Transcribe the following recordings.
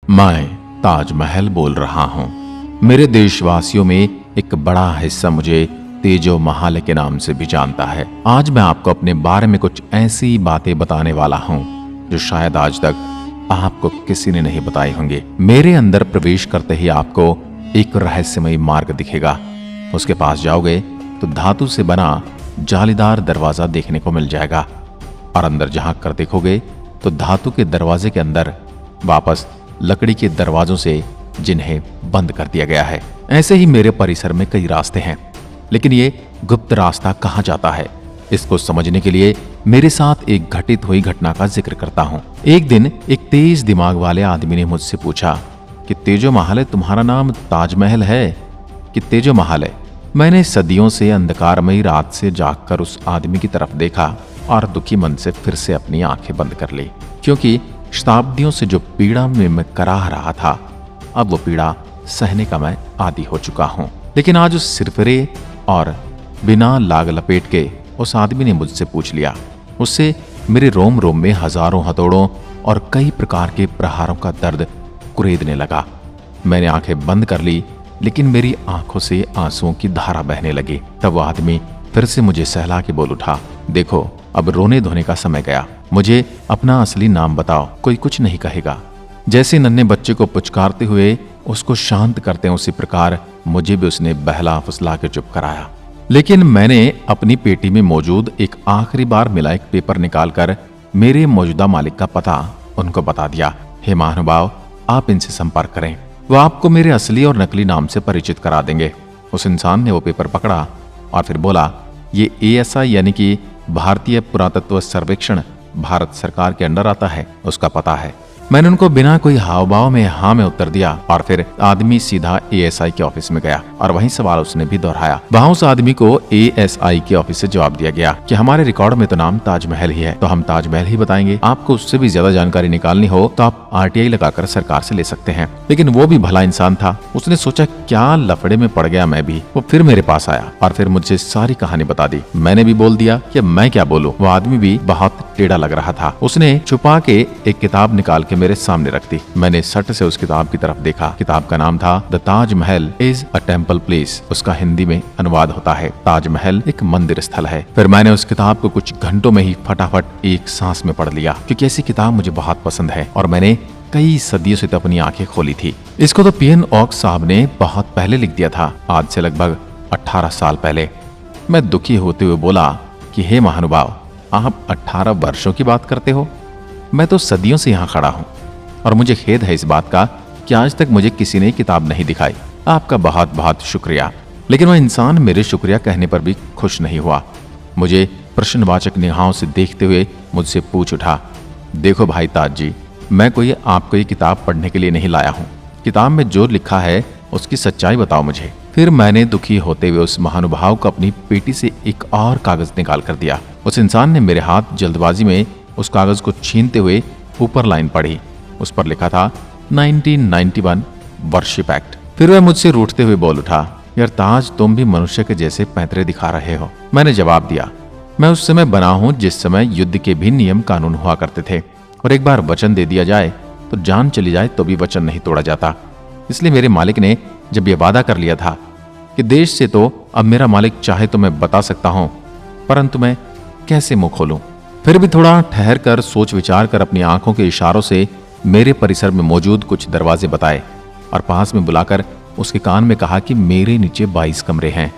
मैं ताजमहल बोल रहा हूँ। मेरे देशवासियों में एक बड़ा हिस्सा मुझे तेजो महाल के नाम से भी जानता है। आज मैं आपको अपने बारे में कुछ ऐसी बातें बताने वाला हूँ जो शायद आज तक आपको किसी ने नहीं बताई होंगी। मेरे अंदर प्रवेश करते ही आपको एक रहस्यमयी मार्ग दिखेगा। उसके पास जाओगे तो धातु से बना जालीदार दरवाजा देखने को मिल जाएगा और अंदर झांक कर देखोगे तो धातु के दरवाजे के अंदर वापस लकड़ी के दरवाजों से जिन्हें बंद कर दिया गया है। ऐसे ही मेरे परिसर में कई रास्ते हैं, लेकिन ये गुप्त रास्ता कहाँ जाता है, इसको समझने के लिए मेरे साथ एक घटित हुई घटना का जिक्र करता हूँ। एक दिन एक तेज दिमाग वाले आदमी ने मुझसे पूछा कि तेजो महाल, तुम्हारा नाम ताजमहल है कि तेजो महाल है? मैंने सदियों से अंधकारमयी रात से जागकर उस आदमी की तरफ देखा और दुखी मन से फिर से अपनी आंखें बंद कर ली, क्योंकि शताब्दियों से जो पीड़ा में मैं कराह रहा था, अब वो पीड़ा सहने का मैं आदी हो चुका हूँ। लेकिन आज उस सिरफिरे और बिना लाग लपेट के उस आदमी ने मुझसे पूछ लिया। उससे मेरे रोम रोम में हजारों हथौड़ों और कई प्रकार के प्रहारों का दर्द कुरेदने लगा। मैंने आंखें बंद कर ली, लेकिन मेरी आंखों से आंसुओं की धारा बहने लगी। तब वो आदमी फिर से मुझे सहला के बोल उठा, देखो अब रोने धोने का समय गया, मुझे अपना असली नाम बताओ। कोई कुछ नहीं कहेगा। जैसे नन्हे बच्चे को पुचकारते हुए उसको शांत करते हैं, उसी प्रकार मुझे भी उसने बहला फुसला के चुप कराया। लेकिन मैंने अपनी पेटी में मौजूद एक आखिरी बार मिला एक पेपर निकालकर मेरे मौजूदा मालिक का पता उनको बता दिया। हे महानुभाव, आप इनसे संपर्क करें, वो आपको मेरे असली और नकली नाम से परिचित करा देंगे। उस इंसान ने वो पेपर पकड़ा और फिर बोला, ये ASI यानी कि भारतीय पुरातत्व सर्वेक्षण भारत सरकार के अंडर आता है, उसका पता है। मैंने उनको बिना कोई हाव भाव में हाँ में उत्तर दिया और फिर आदमी सीधा ASI के ऑफिस में गया और वही सवाल उसने भी दोहराया। वहां उस आदमी को ASI के ऑफिस से जवाब दिया गया कि हमारे रिकॉर्ड में तो नाम ताजमहल ही है, तो हम ताजमहल ही बताएंगे। आपको उससे भी ज्यादा जानकारी निकालनी हो तो आप RTI लगाकर सरकार से ले सकते हैं। लेकिन वो भी भला इंसान था, उसने सोचा क्या लफड़े में पड़ गया मैं भी। वो फिर मेरे पास आया और फिर मुझसे सारी कहानी बता दी। मैंने भी बोल दिया कि मैं क्या बोलूं। वो आदमी भी बहुत टेढ़ा लग रहा था। उसने छुपा के एक किताब निकाल के मेरे सामने रख दी। मैंने सट से उस किताब की तरफ देखा। किताब का नाम था the Taj Mahal is a temple place. उसका हिंदी में अनुवाद होता है, ताजमहल एक मंदिर स्थल है। फिर मैंने उस किताब को कुछ घंटों में ही फटाफट एक सांस में पढ़ लिया, क्योंकि ऐसी किताब मुझे बहुत पसंद है और मैंने कई सदियों से तो अपनी आंखें खोली थी। इसको तो PN ओक्स साहब ने बहुत पहले लिख दिया था, आज से लगभग 18 साल पहले। मैं दुखी होते हुए बोला कि हे महानुभाव, आप 18 वर्षों की बात करते हो? मैं तो सदियों से यहाँ खड़ा हूँ और मुझे खेद है इस बात का कि आज तक मुझे किसी ने किताब नहीं दिखाई। आपका बहुत बहुत शुक्रिया। लेकिन वह इंसान मेरे शुक्रिया कहने पर भी खुश नहीं हुआ। मुझे प्रश्नवाचक निगाहों से देखते हुए मुझसे पूछ उठा, देखो भाई ताज जी, मैं कोई आपको ये किताब पढ़ने के लिए नहीं लाया हूँ। किताब में जो लिखा है उसकी सच्चाई बताओ मुझे। फिर मैंने दुखी होते हुए उस महानुभाव को अपनी पेटी से एक और कागज निकाल कर दिया। उस इंसान ने मेरे हाथ जल्दबाजी में उस कागज को छीनते हुए ऊपर लाइन पढ़ी। उस पर लिखा था 1991 वर्शिप एक्ट। फिर वह मुझसे रूठते हुए बोल उठा, यार ताज, तुम भी मनुष्य के जैसे पैंतरे दिखा रहे हो। मैंने जवाब दिया, मैं उस समय बना हूं जिस समय युद्ध के भी नियम कानून हुआ करते थे और एक बार वचन दे दिया जाए तो जान चली जाए तो भी वचन नहीं तोड़ा जाता। इसलिए मेरे मालिक ने जब यह वादा कर लिया था कि देश से तो अब मेरा मालिक चाहे तो मैं बता सकता हूं, परंतु मैं कैसे मुंह खोलूं। फिर भी थोड़ा ठहर कर सोच विचार कर अपनी आंखों के इशारों से मेरे परिसर में मौजूद कुछ दरवाजे बताए और पास में बुलाकर उसके कान में कहा कि मेरे नीचे 22 कमरे हैं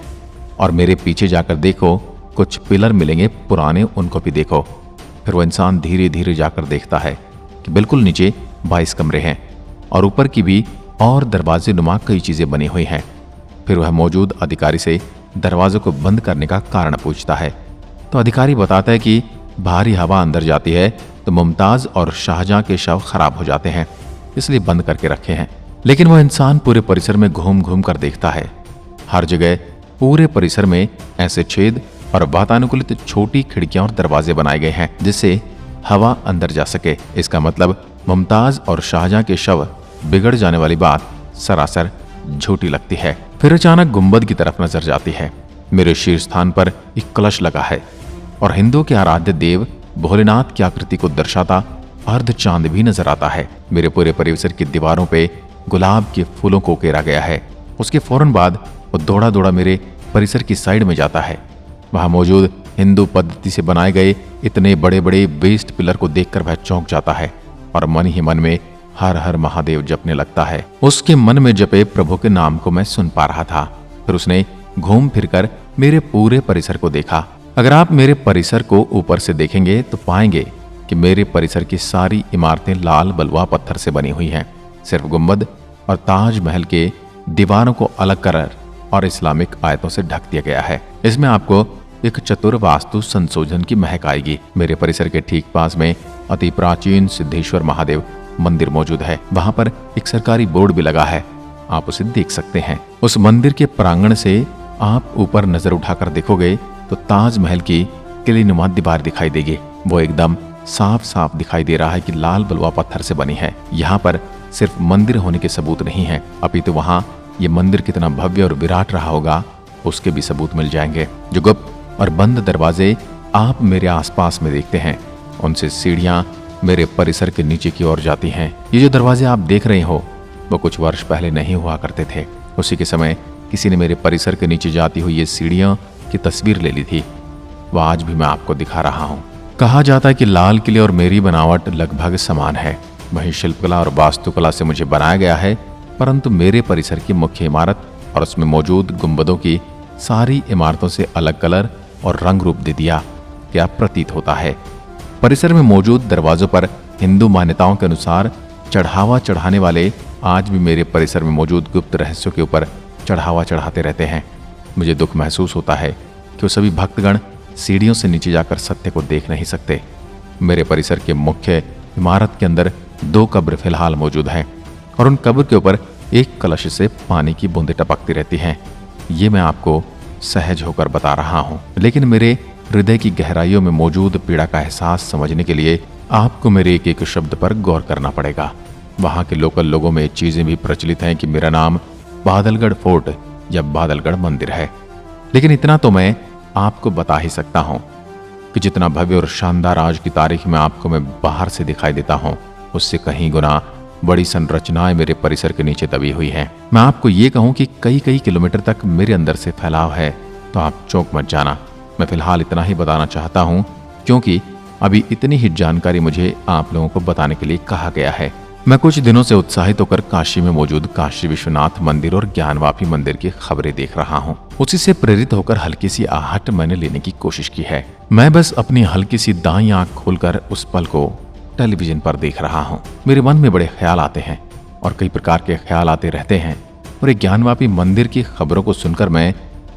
और मेरे पीछे जाकर देखो, कुछ पिलर मिलेंगे पुराने, उनको भी देखो। फिर वो इंसान धीरे धीरे जाकर देखता है कि बिल्कुल नीचे 22 कमरे हैं और ऊपर की भी और दरवाजे नुमा कई चीजें बनी हुई हैं। फिर वह मौजूद अधिकारी से दरवाजों को बंद करने का कारण पूछता है तो अधिकारी बताता है कि भारी हवा अंदर जाती है तो मुमताज और शाहजहां के शव खराब हो जाते हैं, इसलिए बंद करके रखे हैं। लेकिन वह इंसान पूरे परिसर में घूम घूम कर देखता है। हर जगह पूरे परिसर में ऐसे छेद और वातानुकूलित छोटी खिड़कियां और दरवाजे बनाए गए हैं जिससे हवा अंदर जा सके। इसका मतलब मुमताज और शाहजहां के शव बिगड़ जाने वाली बात सरासर झूठी लगती है। फिर अचानक गुंबद की तरफ नजर जाती है। मेरे शीर्ष स्थान पर एक कलश लगा है और हिंदुओं के आराध्य देव भोलेनाथ की आकृति को दर्शाता अर्ध चांद भी नजर आता है। मेरे पूरे परिसर की दीवारों पे गुलाब के फूलों को उकेरा गया है। उसके फौरन बाद वो दौड़ा दौड़ा मेरे परिसर की साइड में जाता है। वहां मौजूद हिंदू पद्धति से बनाए गए इतने बड़े बड़े बेस्ट पिलर को देखकर वह चौंक जाता है और मन ही मन में हर हर महादेव जपने लगता है। उसके मन में जपे प्रभु के नाम को मैं सुन पा रहा था। फिर उसने घूम फिरकर मेरे पूरे परिसर को देखा। अगर आप मेरे परिसर को ऊपर से देखेंगे तो पाएंगे कि मेरे परिसर की सारी इमारतें लाल बलुआ पत्थर से बनी हुई हैं। सिर्फ गुंबद और ताजमहल के दीवारों को अलग कलर और इस्लामिक आयतों से ढक दिया गया है। इसमें आपको एक चतुर वास्तु संशोधन की महक आएगी। मेरे परिसर के ठीक पास में अति प्राचीन सिद्धेश्वर महादेव मंदिर मौजूद है। वहां पर एक सरकारी बोर्ड भी लगा है, आप उसे देख सकते हैं। उस मंदिर के प्रांगण से आप ऊपर नजर उठाकर देखोगे तो ताजमहल की किलेनुमा दीवार दिखाई देगी। वो एकदम साफ साफ दिखाई दे रहा है कि लाल बलुआ पत्थर से बनी है। यहाँ पर सिर्फ मंदिर होने के सबूत नहीं है, अपितु वहाँ ये मंदिर कितना भव्य और विराट रहा होगा उसके भी सबूत मिल जाएंगे। जो गुप्त और बंद दरवाजे आप मेरे आसपास में देखते हैं, उनसे सीढ़ियां मेरे परिसर के नीचे की ओर जाती हैं। ये जो दरवाजे आप देख रहे हो वो कुछ वर्ष पहले नहीं हुआ करते थे। उसी के समय किसी ने मेरे परिसर के नीचे जाती हुई ये सीढ़ियां की तस्वीर ले ली थी। वह आज भी मैं आपको दिखा रहा हूँ। कहा जाता है कि लाल किले और मेरी बनावट लगभग समान है। वहीं शिल्पकला और वास्तुकला से मुझे बनाया गया है, परंतु मेरे परिसर की मुख्य इमारत और उसमें मौजूद गुंबदों की सारी इमारतों से अलग कलर और रंग रूप दे दिया क्या प्रतीत होता है। परिसर में मौजूद दरवाजों पर हिंदू मान्यताओं के अनुसार चढ़ावा चढ़ाने वाले आज भी मेरे परिसर में मौजूद गुप्त रहस्यों के ऊपर चढ़ावा चढ़ाते रहते हैं। मुझे दुख महसूस होता है कि वो सभी भक्तगण सीढ़ियों से नीचे जाकर सत्य को देख नहीं सकते। मेरे परिसर के मुख्य इमारत के अंदर 2 कब्र फिलहाल मौजूद हैं और उन कब्र के ऊपर एक कलश से पानी की बूंदें टपकती रहती हैं। ये मैं आपको सहज होकर बता रहा हूँ, लेकिन मेरे हृदय की गहराइयों में मौजूद पीड़ा का एहसास समझने के लिए आपको मेरे एक एक शब्द पर गौर करना पड़ेगा। वहाँ के लोकल लोगों में चीजें भी प्रचलित हैं कि मेरा नाम बादलगढ़ फोर्ट या बादलगढ़ मंदिर है, लेकिन इतना तो मैं आपको बता ही सकता हूँ कि जितना भव्य और शानदार आज की तारीख में आपको मैं बाहर से दिखाई देता हूँ, उससे कहीं गुना बड़ी संरचनाएं मेरे परिसर के नीचे दबी हुई हैं। मैं आपको ये कहूँ कि कई कई किलोमीटर तक मेरे अंदर से फैलाव है तो आप चौंक मत जाना। मैं फिलहाल इतना ही बताना चाहता हूँ क्योंकि अभी इतनी ही जानकारी मुझे आप लोगों को बताने के लिए कहा गया है। मैं कुछ दिनों से उत्साहित होकर काशी में मौजूद काशी विश्वनाथ मंदिर और ज्ञानवापी मंदिर की खबरें देख रहा हूँ। उसी से प्रेरित होकर हल्की सी आहट मैंने लेने की कोशिश की है। मैं बस अपनी हल्की सी दाईं आंख खोलकर उस पल को टेलीविजन पर देख रहा हूँ। मेरे मन में बड़े ख्याल आते हैं और कई प्रकार के ख्याल आते रहते हैं और एक ज्ञानवापी मंदिर की खबरों को सुनकर मैं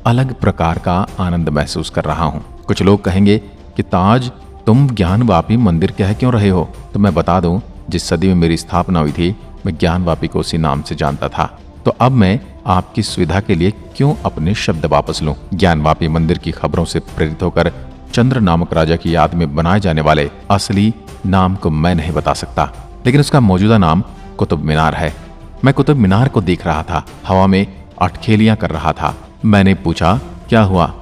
अलग प्रकार का आनंद महसूस कर रहा हूँ। कुछ लोग कहेंगे कि ताज तुम ज्ञानवापी मंदिर कह क्यों रहे हो, तो मैं बता दूं जिस सदी में मेरी स्थापना हुई थी मैं ज्ञानवापी को उसी नाम से जानता था। तो अब मैं आपकी सुविधा के लिए क्यों अपने शब्द वापस लूं। ज्ञानवापी मंदिर की खबरों से प्रेरित होकर चंद्र नामक राजा की याद में बनाए जाने वाले असली नाम को मैं नहीं बता सकता, लेकिन उसका मौजूदा नाम कुतुब मीनार है। मैं कुतुब मीनार को देख रहा था, हवा में अटखेलियां कर रहा था। मैंने पूछा क्या हुआ,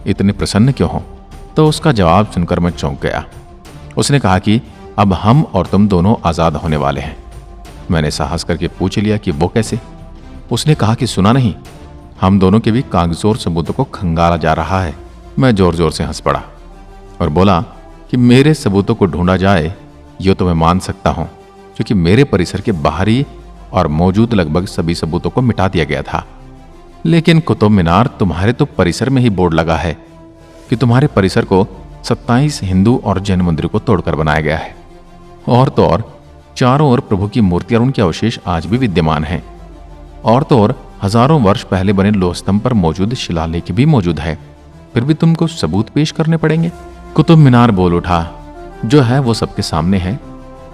इतने प्रसन्न क्यों हो? तो उसका जवाब सुनकर मैं चौंक गया। उसने कहा कि अब हम और तुम दोनों आजाद होने वाले हैं। मैंने साहस करके पूछ लिया कि वो कैसे? उसने कहा कि सुना नहीं, हम दोनों के भी कागजों और सबूतों को खंगाला जा रहा है। मैं जोर जोर से हंस पड़ा और बोला कि मेरे सबूतों को ढूंढा जाए ये तो मैं मान सकता हूं, क्योंकि मेरे परिसर के बाहरी और मौजूद लगभग सभी सबूतों को मिटा दिया गया था। लेकिन कुतुब मीनार तुम्हारे तो परिसर में ही बोर्ड लगा है कि तुम्हारे परिसर को 27 हिंदू और जैन मंदिरों को तोड़कर बनाया गया है, और तो और चारों ओर प्रभु की मूर्तियां और उनके अवशेष आज भी विद्यमान हैं, और तो और हजारों वर्ष पहले बने लोह स्तंभ पर मौजूद शिलालेख भी मौजूद है। फिर भी तुमको सबूत पेश करने पड़ेंगे। कुतुब मीनार बोल उठा, जो है वो सबके सामने है,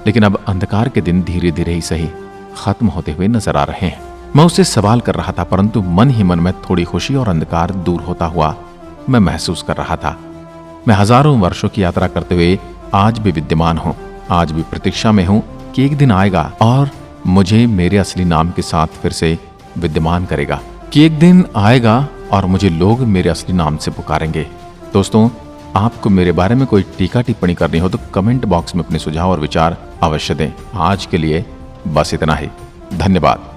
लेकिन अब अंधकार के दिन धीरे धीरे ही सही खत्म होते हुए नजर आ रहे हैं। मैं उससे सवाल कर रहा था, परंतु मन ही मन में थोड़ी खुशी और अंधकार दूर होता हुआ मैं महसूस कर रहा था। मैं हजारों वर्षों की यात्रा करते हुए आज भी विद्यमान हूँ, आज भी प्रतीक्षा में हूँ कि एक दिन आएगा और मुझे मेरे असली नाम के साथ फिर से विद्यमान करेगा, कि एक दिन आएगा और मुझे लोग मेरे असली नाम से पुकारेंगे। दोस्तों, आपको मेरे बारे में कोई टीका टिप्पणी करनी हो तो कमेंट बॉक्स में अपने सुझाव और विचार अवश्य दें। आज के लिए बस इतना ही। धन्यवाद।